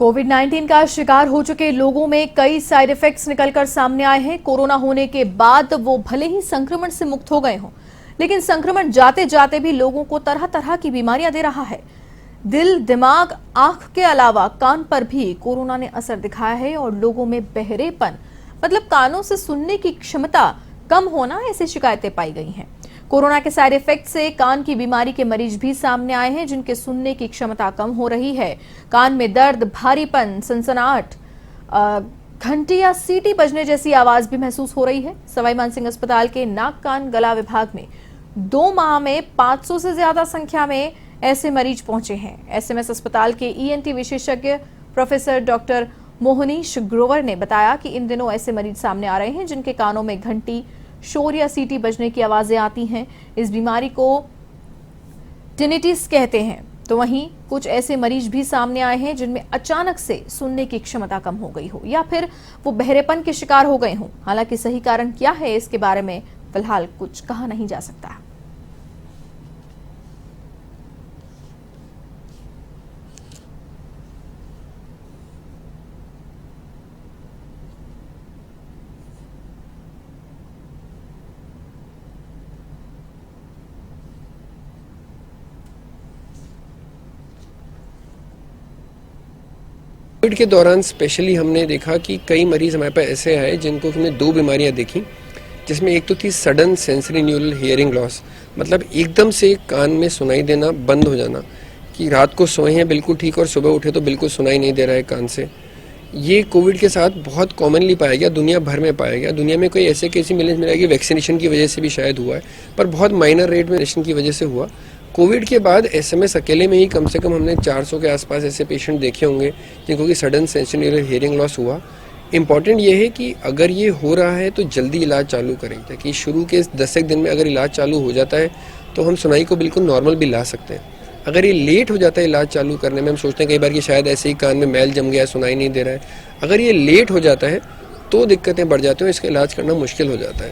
कोविड-19 का शिकार हो चुके लोगों में कई साइड इफेक्ट्स निकलकर सामने आए हैं। कोरोना होने के बाद वो भले ही संक्रमण से मुक्त हो गए हों, लेकिन संक्रमण जाते जाते भी लोगों को तरह तरह की बीमारियां दे रहा है। दिल, दिमाग, आंख के अलावा कान पर भी कोरोना ने असर दिखाया है और लोगों में बहरेपन मतलब कानों से सुनने की क्षमता कम होना, ऐसी शिकायतें पाई गई हैं। कोरोना के साइड इफेक्ट से कान की बीमारी के मरीज भी सामने आए हैं, जिनके सुनने की क्षमता कम हो रही है। कान में दर्द, भारीपन, सनसनाहट, घंटी या सीटी बजने जैसी आवाज भी महसूस हो रही है। सवाई मानसिंह अस्पताल के नाक कान गला विभाग में 2 माह में 500 से ज्यादा संख्या में ऐसे मरीज पहुंचे हैं। एसएमएस अस्पताल के ईएनटी विशेषज्ञ प्रोफेसर डॉक्टर मोहनीश ग्रोवर ने बताया कि इन दिनों ऐसे मरीज सामने आ रहे हैं जिनके कानों में घंटी, शोर या सीटी बजने की आवाजें आती हैं। इस बीमारी को टिनिटिस कहते हैं। तो वहीं कुछ ऐसे मरीज भी सामने आए हैं जिनमें अचानक से सुनने की क्षमता कम हो गई हो या फिर वो बहरेपन के शिकार हो गए हों। हालांकि सही कारण क्या है, इसके बारे में फिलहाल कुछ कहा नहीं जा सकता। कोविड के दौरान स्पेशली हमने देखा कि कई मरीज हमारे पास ऐसे आए जिनको हमने 2 बीमारियां देखी, जिसमें एक तो थी sudden sensory neural hearing loss, मतलब एकदम से कान में सुनाई देना बंद हो जाना, कि रात को सोए हैं बिल्कुल ठीक और सुबह उठे तो बिल्कुल सुनाई नहीं दे रहा है कान से। ये कोविड के साथ बहुत कॉमनली पाया गया, दुनिया भर में पाया गया। दुनिया में कोई ऐसे केस मिला कि वैक्सीनेशन की वजह से भी शायद हुआ है, पर बहुत माइनर रेट में वैक्सीनेशन की वजह से हुआ। कोविड के बाद एसएमएस अकेले में ही कम से कम हमने 400 के आसपास ऐसे पेशेंट देखे होंगे जिनको कि sudden sensory neural hearing loss हुआ। इम्पॉर्टेंट ये है कि अगर ये हो रहा है तो जल्दी इलाज चालू करें, ताकि शुरू के 10 दिन में अगर इलाज चालू हो जाता है तो हम सुनाई को बिल्कुल नॉर्मल भी ला सकते हैं। अगर ये लेट हो जाता है इलाज चालू करने में, हम सोचते हैं कई बार कि शायद ऐसे ही कान में मैल जम गया, सुनाई नहीं दे रहा है, अगर ये लेट हो जाता है तो दिक्कतें बढ़ जाती हैं, इसका इलाज करना मुश्किल हो जाता है।